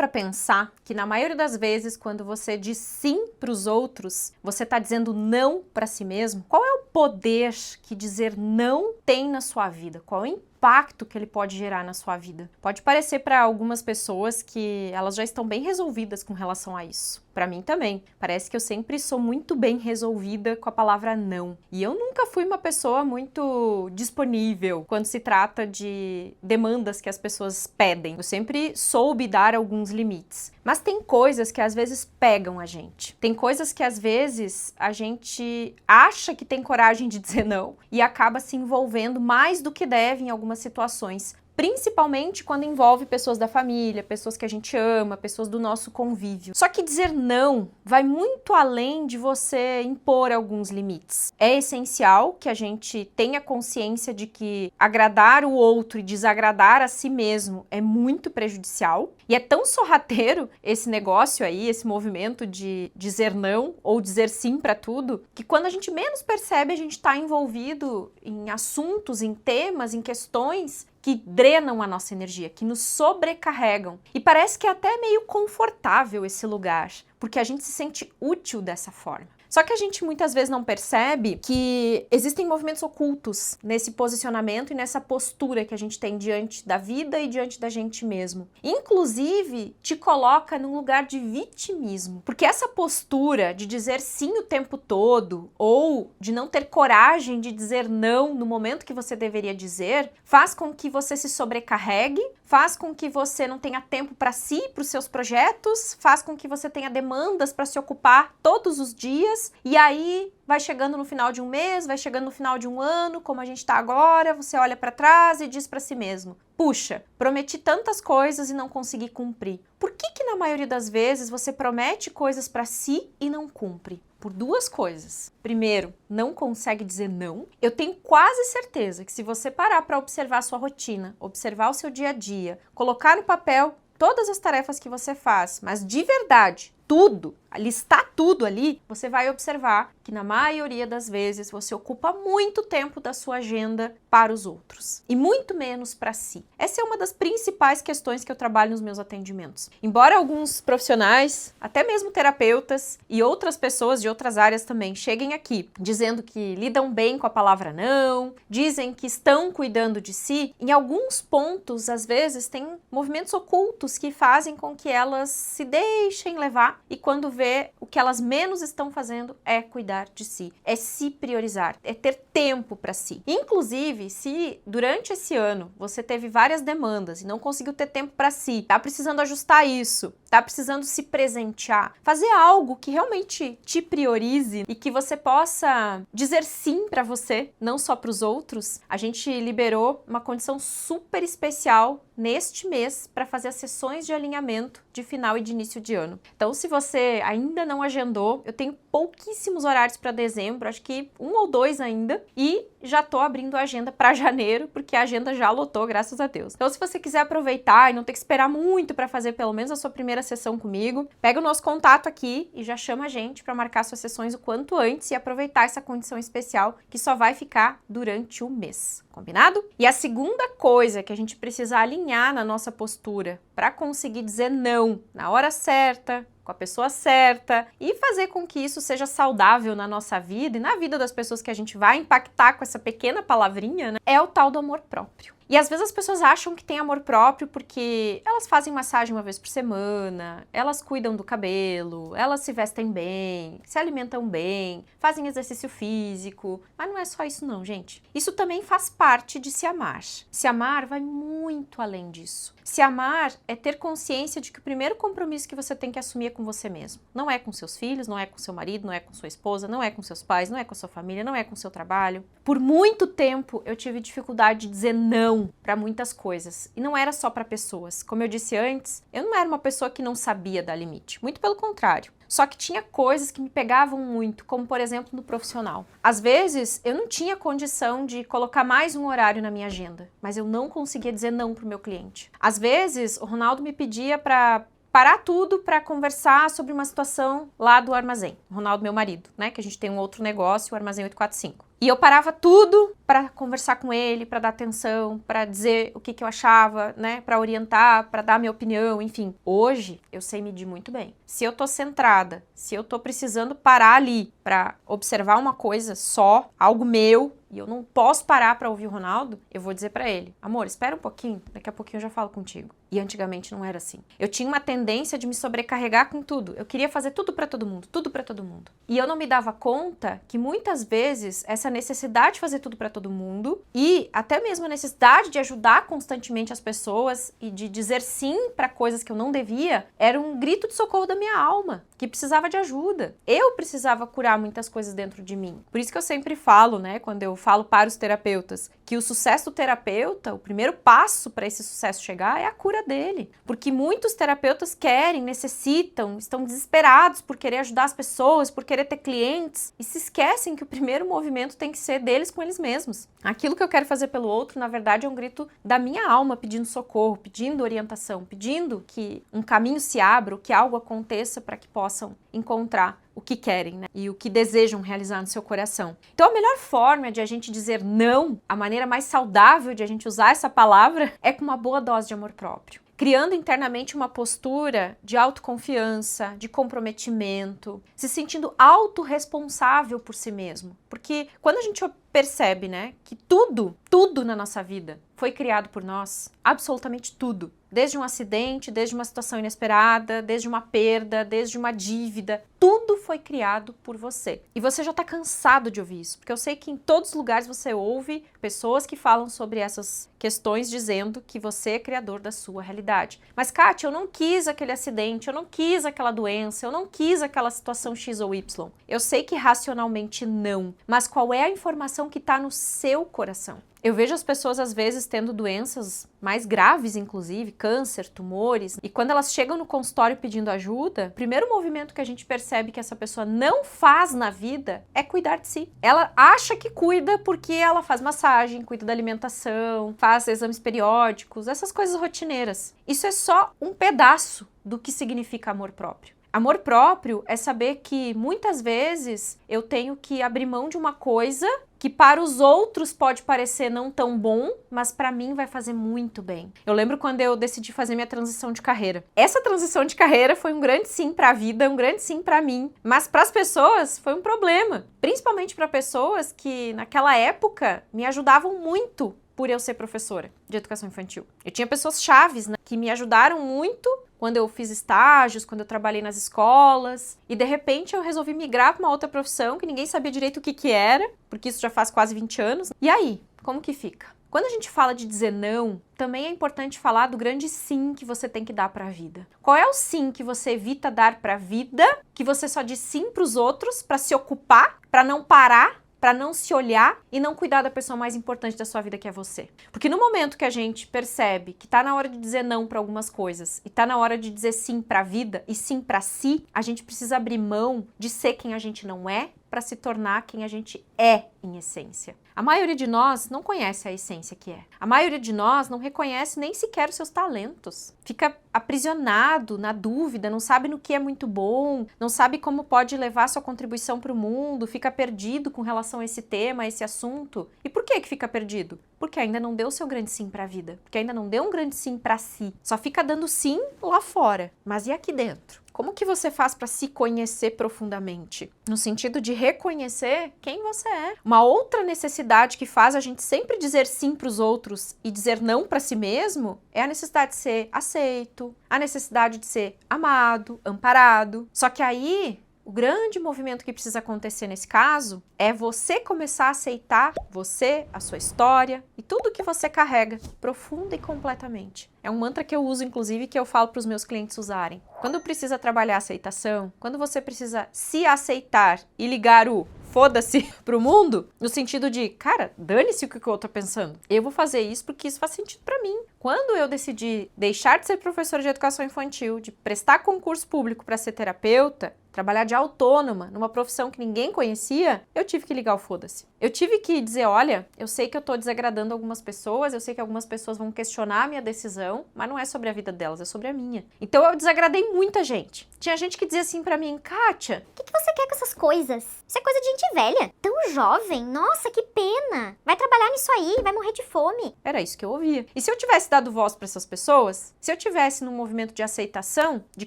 para pensar que na maioria das vezes, quando você diz sim para os outros, você está dizendo não para si mesmo? Qual é o poder que dizer não tem na sua vida? Qual é o impacto que ele pode gerar na sua vida? Pode parecer para algumas pessoas que elas já estão bem resolvidas com relação a isso. Para mim também. Parece que eu sempre sou muito bem resolvida com a palavra não. E eu nunca fui uma pessoa muito disponível quando se trata de demandas que as pessoas pedem. Eu sempre soube dar alguns limites. Mas tem coisas que às vezes pegam a gente. Tem coisas que às vezes a gente acha que tem coragem de dizer não e acaba se envolvendo mais do que deve em algumas situações. Principalmente quando envolve pessoas da família, pessoas que a gente ama, pessoas do nosso convívio. Só que dizer não vai muito além de você impor alguns limites. É essencial que a gente tenha consciência de que agradar o outro e desagradar a si mesmo é muito prejudicial. E é tão sorrateiro esse negócio aí, esse movimento de dizer não ou dizer sim para tudo, que quando a gente menos percebe, a gente está envolvido em assuntos, em temas, em questões que drenam a nossa energia, que nos sobrecarregam. E parece que é até meio confortável esse lugar, porque a gente se sente útil dessa forma. Só que a gente muitas vezes não percebe que existem movimentos ocultos nesse posicionamento e nessa postura que a gente tem diante da vida e diante da gente mesmo. Inclusive, te coloca num lugar de vitimismo. Porque essa postura de dizer sim o tempo todo ou de não ter coragem de dizer não no momento que você deveria dizer, faz com que você se sobrecarregue, faz com que você não tenha tempo para si, para os seus projetos, faz com que você tenha demandas para se ocupar todos os dias. E aí vai chegando no final de um mês, vai chegando no final de um ano, como a gente está agora, você olha para trás e diz para si mesmo: puxa, prometi tantas coisas e não consegui cumprir. Por que na maioria das vezes você promete coisas para si e não cumpre? Por duas coisas. Primeiro, não consegue dizer não. Eu tenho quase certeza que se você parar para observar a sua rotina, observar o seu dia a dia, colocar no papel todas as tarefas que você faz, mas de verdade, tudo, listar tudo ali, você vai observar que na maioria das vezes você ocupa muito tempo da sua agenda para os outros e muito menos para si. Essa é uma das principais questões que eu trabalho nos meus atendimentos. Embora alguns profissionais, até mesmo terapeutas e outras pessoas de outras áreas também cheguem aqui dizendo que lidam bem com a palavra não, dizem que estão cuidando de si, em alguns pontos, às vezes, tem movimentos ocultos que fazem com que elas se deixem levar e quando vê, o que elas menos estão fazendo é cuidar de si, é se priorizar, é ter tempo para si. Inclusive, se durante esse ano você teve várias demandas e não conseguiu ter tempo para si, tá precisando ajustar isso, tá precisando se presentear, fazer algo que realmente te priorize e que você possa dizer sim para você, não só para os outros. A gente liberou uma condição super especial neste mês para fazer as sessões de alinhamento de final e de início de ano. Então, se você ainda não agendou, eu tenho pouquíssimos horários para dezembro, acho que 1 ou 2 ainda, e já tô abrindo a agenda para janeiro, porque a agenda já lotou, graças a Deus. Então, se você quiser aproveitar e não ter que esperar muito para fazer pelo menos a sua primeira sessão comigo, pega o nosso contato aqui e já chama a gente para marcar suas sessões o quanto antes e aproveitar essa condição especial que só vai ficar durante o mês. Combinado? E a segunda coisa que a gente precisa alinhar na nossa postura para conseguir dizer não na hora certa, com a pessoa certa e fazer com que isso seja saudável na nossa vida e na vida das pessoas que a gente vai impactar com essa pequena palavrinha, né, é o tal do amor próprio. E às vezes as pessoas acham que tem amor próprio porque elas fazem massagem uma vez por semana, elas cuidam do cabelo, elas se vestem bem, se alimentam bem, fazem exercício físico. Mas não é só isso não, gente. Isso também faz parte de se amar. Se amar vai muito além disso. Se amar é ter consciência de que o primeiro compromisso que você tem que assumir é com você mesmo. Não é com seus filhos, não é com seu marido, não é com sua esposa, não é com seus pais, não é com a sua família, não é com seu trabalho. Por muito tempo eu tive dificuldade de dizer não para muitas coisas. E não era só para pessoas. Como eu disse antes, eu não era uma pessoa que não sabia dar limite. Muito pelo contrário. Só que tinha coisas que me pegavam muito, como por exemplo no profissional. Às vezes eu não tinha condição de colocar mais um horário na minha agenda, mas eu não conseguia dizer não para o meu cliente. Às vezes o Ronaldo me pedia para parar tudo para conversar sobre uma situação lá do armazém. O Ronaldo, meu marido, né? Que a gente tem um outro negócio, o Armazém 845. E eu parava tudo para conversar com ele, para dar atenção, para dizer o que eu achava, né, para orientar, para dar minha opinião, enfim. Hoje eu sei medir muito bem. Se eu tô centrada, se eu tô precisando parar ali para observar uma coisa só, algo meu, e eu não posso parar para ouvir o Ronaldo, eu vou dizer para ele: amor, espera um pouquinho, daqui a pouquinho eu já falo contigo. E antigamente não era assim. Eu tinha uma tendência de me sobrecarregar com tudo. Eu queria fazer tudo para todo mundo, tudo para todo mundo. E eu não me dava conta que muitas vezes essa necessidade de fazer tudo para todo mundo e até mesmo a necessidade de ajudar constantemente as pessoas e de dizer sim para coisas que eu não devia era um grito de socorro da minha alma, que precisava de ajuda. Eu precisava curar muitas coisas dentro de mim. Por isso que eu sempre falo, né, quando eu falo para os terapeutas, que o sucesso do terapeuta, o primeiro passo para esse sucesso chegar é a cura dele. Porque muitos terapeutas querem, necessitam, estão desesperados por querer ajudar as pessoas, por querer ter clientes e se esquecem que o primeiro movimento tem que ser deles com eles mesmos. Aquilo que eu quero fazer pelo outro, na verdade, é um grito da minha alma pedindo socorro, pedindo orientação, pedindo que um caminho se abra, que algo aconteça para que possam encontrar o que querem, né? E o que desejam realizar no seu coração. Então a melhor forma de a gente dizer não, a maneira mais saudável de a gente usar essa palavra é com uma boa dose de amor próprio. Criando internamente uma postura de autoconfiança, de comprometimento, se sentindo autorresponsável por si mesmo. Porque quando a gente percebe, né, que tudo na nossa vida foi criado por nós, absolutamente tudo, desde um acidente, desde uma situação inesperada, desde uma perda, desde uma dívida, tudo foi criado por você. E você já tá cansado de ouvir isso, porque eu sei que em todos os lugares você ouve pessoas que falam sobre essas questões dizendo que você é criador da sua realidade. Mas, Kátia, eu não quis aquele acidente, eu não quis aquela doença, eu não quis aquela situação X ou Y. Eu sei que racionalmente não, mas qual é a informação que tá no seu coração? Eu vejo as pessoas, às vezes, tendo doenças mais graves, inclusive, câncer, tumores, e quando elas chegam no consultório pedindo ajuda, o primeiro movimento que a gente percebe que essa pessoa não faz na vida é cuidar de si. Ela acha que cuida porque ela faz massagem, cuida da alimentação, faz exames periódicos, essas coisas rotineiras. Isso é só um pedaço do que significa amor próprio. Amor próprio é saber que muitas vezes eu tenho que abrir mão de uma coisa que para os outros pode parecer não tão bom, mas para mim vai fazer muito bem. Eu lembro quando eu decidi fazer minha transição de carreira. Essa transição de carreira foi um grande sim para a vida, um grande sim para mim, mas para as pessoas foi um problema, principalmente para pessoas que naquela época me ajudavam muito por eu ser professora de educação infantil. Eu tinha pessoas chaves, né, que me ajudaram muito quando eu fiz estágios, quando eu trabalhei nas escolas, e de repente eu resolvi migrar para uma outra profissão que ninguém sabia direito o que era, porque isso já faz quase 20 anos. E aí, como que fica? Quando a gente fala de dizer não, também é importante falar do grande sim que você tem que dar para a vida. Qual é o sim que você evita dar para a vida, que você só diz sim para os outros, para se ocupar, para não parar, para não se olhar e não cuidar da pessoa mais importante da sua vida, que é você. Porque no momento que a gente percebe que tá na hora de dizer não para algumas coisas e tá na hora de dizer sim para a vida e sim para si, a gente precisa abrir mão de ser quem a gente não é para se tornar quem a gente é em essência. A maioria de nós não conhece a essência que é. A maioria de nós não reconhece nem sequer os seus talentos. Fica aprisionado na dúvida, não sabe no que é muito bom, não sabe como pode levar sua contribuição para o mundo, fica perdido com relação a esse tema, a esse assunto. E por que fica perdido? Porque ainda não deu o seu grande sim para a vida, porque ainda não deu um grande sim para si. Só fica dando sim lá fora. Mas e aqui dentro? Como que você faz para se conhecer profundamente? No sentido de reconhecer quem você é. Uma outra necessidade que faz a gente sempre dizer sim para os outros e dizer não para si mesmo é a necessidade de ser aceito, a necessidade de ser amado, amparado. Só que aí, o grande movimento que precisa acontecer nesse caso é você começar a aceitar você, a sua história e tudo que você carrega, profunda e completamente. É um mantra que eu uso, inclusive, que eu falo para os meus clientes usarem. Quando precisa trabalhar a aceitação, quando você precisa se aceitar e ligar o foda-se pro mundo, no sentido de, cara, dane-se o que o outro tá pensando. Eu vou fazer isso porque isso faz sentido pra mim. Quando eu decidi deixar de ser professora de educação infantil, de prestar concurso público para ser terapeuta, trabalhar de autônoma, numa profissão que ninguém conhecia, eu tive que ligar o foda-se. Eu tive que dizer, olha, eu sei que eu tô desagradando algumas pessoas, eu sei que algumas pessoas vão questionar a minha decisão, mas não é sobre a vida delas, é sobre a minha. Então eu desagradei muita gente. Tinha gente que dizia assim pra mim, Kátia, O que você quer com essas coisas? Isso é coisa de gente velha. Tão jovem, nossa, que pena. Vai trabalhar nisso aí, vai morrer de fome. era isso que eu ouvia. E se eu tivesse dado voz para essas pessoas, se eu tivesse num movimento de aceitação, de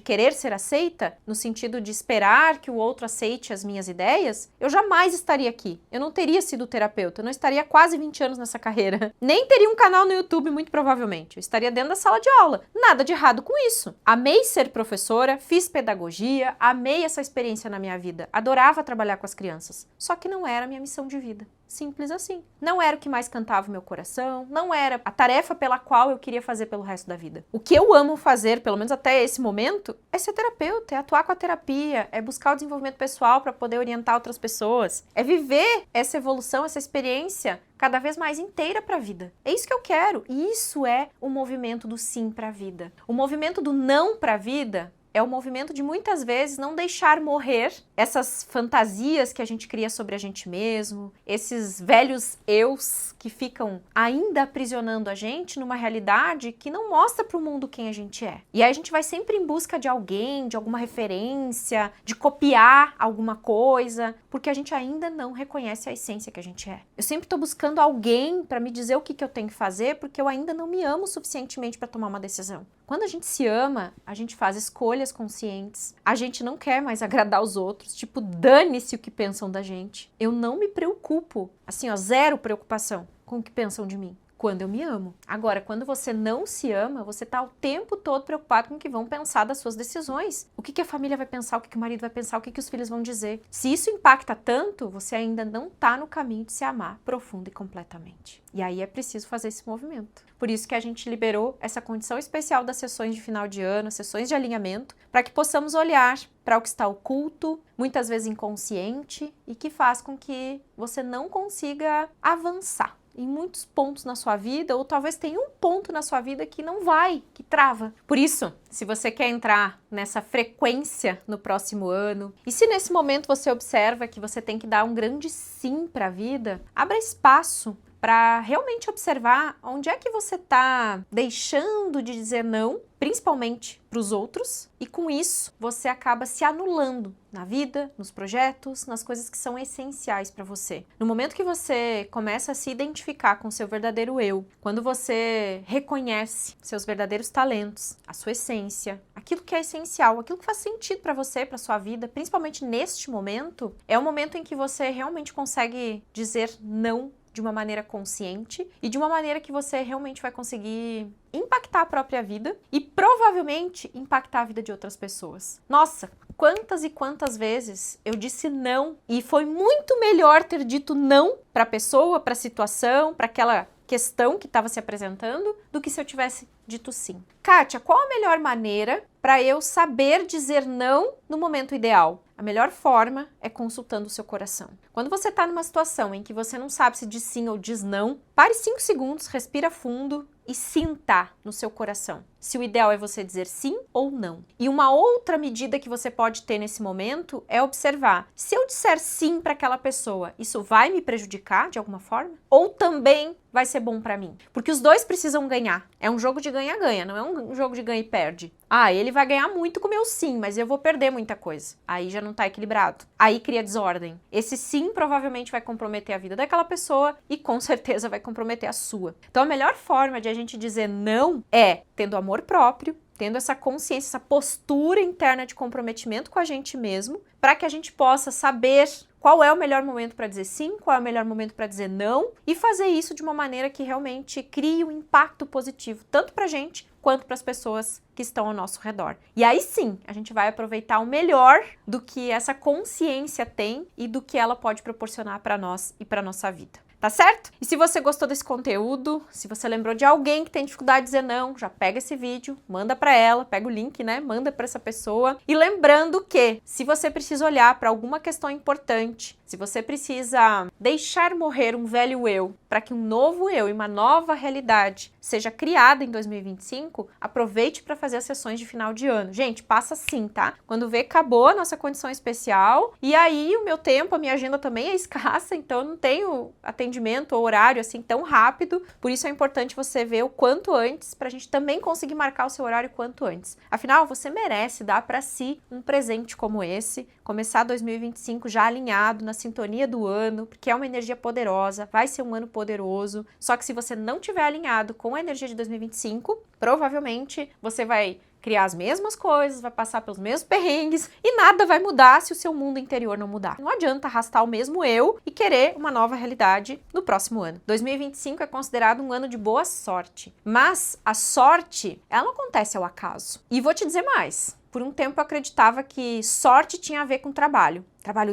querer ser aceita, no sentido de esperar que o outro aceite as minhas ideias, eu jamais estaria aqui. Eu não teria sido terapeuta, eu não estaria há quase 20 anos nessa carreira. Nem teria um canal no YouTube, muito provavelmente. Eu estaria dentro da sala de aula. Nada de errado com isso. Amei ser professora, fiz pedagogia, amei essa experiência na minha vida. Adorava trabalhar com as crianças. Só que não era a minha missão de vida. Simples assim. Não era o que mais cantava o meu coração, não era a tarefa pela qual eu queria fazer pelo resto da vida. O que eu amo fazer, pelo menos até esse momento, é ser terapeuta, é atuar com a terapia, é buscar o desenvolvimento pessoal para poder orientar outras pessoas, é viver essa evolução, essa experiência cada vez mais inteira para a vida. É isso que eu quero. E isso é o movimento do sim para a vida. O movimento do não para a vida é o movimento de muitas vezes não deixar morrer essas fantasias que a gente cria sobre a gente mesmo, esses velhos eus que ficam ainda aprisionando a gente numa realidade que não mostra para o mundo quem a gente é. E aí a gente vai sempre em busca de alguém, de alguma referência, de copiar alguma coisa, porque a gente ainda não reconhece a essência que a gente é. Eu sempre estou buscando alguém para me dizer o que eu tenho que fazer, porque eu ainda não me amo suficientemente para tomar uma decisão. Quando a gente se ama, a gente faz escolhas conscientes. A gente não quer mais agradar os outros. Tipo, dane-se o que pensam da gente. Eu não me preocupo. Assim, ó, zero preocupação com o que pensam de mim. Quando eu me amo. Agora, quando você não se ama, você tá o tempo todo preocupado com o que vão pensar das suas decisões. O que a família vai pensar, o que o marido vai pensar, o que os filhos vão dizer. Se isso impacta tanto, você ainda não tá no caminho de se amar profunda e completamente. E aí é preciso fazer esse movimento. Por isso que a gente liberou essa condição especial das sessões de final de ano, sessões de alinhamento, para que possamos olhar para o que está oculto, muitas vezes inconsciente, e que faz com que você não consiga avançar em muitos pontos na sua vida, ou talvez tenha um ponto na sua vida que não vai, que trava. Por isso, se você quer entrar nessa frequência no próximo ano, e se nesse momento você observa que você tem que dar um grande sim para a vida, abra espaço para realmente observar onde é que você está deixando de dizer não, principalmente para os outros, e com isso você acaba se anulando na vida, nos projetos, nas coisas que são essenciais para você. No momento que você começa a se identificar com o seu verdadeiro eu, quando você reconhece seus verdadeiros talentos, a sua essência, aquilo que é essencial, aquilo que faz sentido para você, para sua vida, principalmente neste momento, é o momento em que você realmente consegue dizer não de uma maneira consciente e de uma maneira que você realmente vai conseguir impactar a própria vida e provavelmente impactar a vida de outras pessoas. Nossa, quantas e quantas vezes eu disse não e foi muito melhor ter dito não para a pessoa, para a situação, para aquela questão que estava se apresentando, do que se eu tivesse dito sim. Kátia, qual a melhor maneira para eu saber dizer não no momento ideal? A melhor forma é consultando o seu coração. Quando você está numa situação em que você não sabe se diz sim ou diz não, pare 5 segundos, respira fundo e sinta no seu coração se o ideal é você dizer sim ou não. E uma outra medida que você pode ter nesse momento é observar, se eu disser sim para aquela pessoa, isso vai me prejudicar de alguma forma? Ou também vai ser bom para mim? Porque os dois precisam ganhar. É um jogo de ganha-ganha, não é um jogo de ganha e perde. Ah, ele vai ganhar muito com o meu sim, mas eu vou perder muita coisa. Aí já não tá equilibrado. Aí cria desordem. Esse sim provavelmente vai comprometer a vida daquela pessoa e com certeza vai comprometer a sua. Então a melhor forma de a gente dizer não é tendo amor próprio, tendo essa consciência, essa postura interna de comprometimento com a gente mesmo, para que a gente possa saber qual é o melhor momento para dizer sim, qual é o melhor momento para dizer não, e fazer isso de uma maneira que realmente crie um impacto positivo, tanto para a gente quanto para as pessoas que estão ao nosso redor. E aí sim, a gente vai aproveitar o melhor do que essa consciência tem e do que ela pode proporcionar para nós e para nossa vida. Tá certo? E se você gostou desse conteúdo, se você lembrou de alguém que tem dificuldade de dizer não, já pega esse vídeo, manda pra ela, pega o link, né? Manda pra essa pessoa. E lembrando que, se você precisa olhar para alguma questão importante Se você precisa deixar morrer um velho eu para que um novo eu e uma nova realidade seja criada em 2025, aproveite para fazer as sessões de final de ano. Gente, passa assim, tá? Quando vê, acabou a nossa condição especial e aí o meu tempo, a minha agenda também é escassa, então eu não tenho atendimento ou horário assim tão rápido, por isso é importante você ver o quanto antes para a gente também conseguir marcar o seu horário quanto antes. Afinal, você merece dar para si um presente como esse, começar 2025 já alinhado na sintonia do ano, porque é uma energia poderosa, vai ser um ano poderoso, só que se você não tiver alinhado com a energia de 2025, provavelmente você vai criar as mesmas coisas, vai passar pelos mesmos perrengues e nada vai mudar se o seu mundo interior não mudar. Não adianta arrastar o mesmo eu e querer uma nova realidade no próximo ano. 2025 é considerado um ano de boa sorte, mas a sorte, ela não acontece ao acaso. E vou te dizer mais. Por um tempo eu acreditava que sorte tinha a ver com trabalho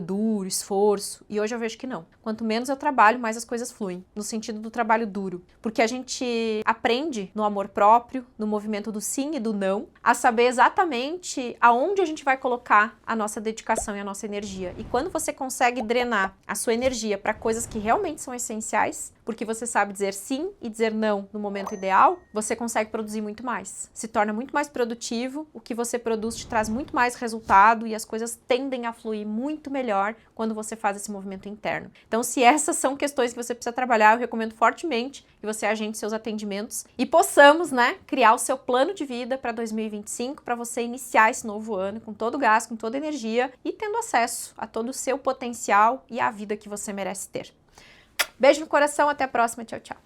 duro, esforço, e hoje eu vejo que não. Quanto menos eu trabalho, mais as coisas fluem, no sentido do trabalho duro, porque a gente aprende no amor próprio, no movimento do sim e do não, a saber exatamente aonde a gente vai colocar a nossa dedicação e a nossa energia. E quando você consegue drenar a sua energia para coisas que realmente são essenciais, porque você sabe dizer sim e dizer não no momento ideal, você consegue produzir muito mais. Se torna muito mais produtivo, o que você produz te traz muito mais resultado e as coisas tendem a fluir muito melhor quando você faz esse movimento interno. Então, se essas são questões que você precisa trabalhar, eu recomendo fortemente que você agende seus atendimentos e possamos, criar o seu plano de vida para 2025, para você iniciar esse novo ano com todo o gás, com toda a energia e tendo acesso a todo o seu potencial e a vida que você merece ter. Beijo no coração, até a próxima, tchau, tchau.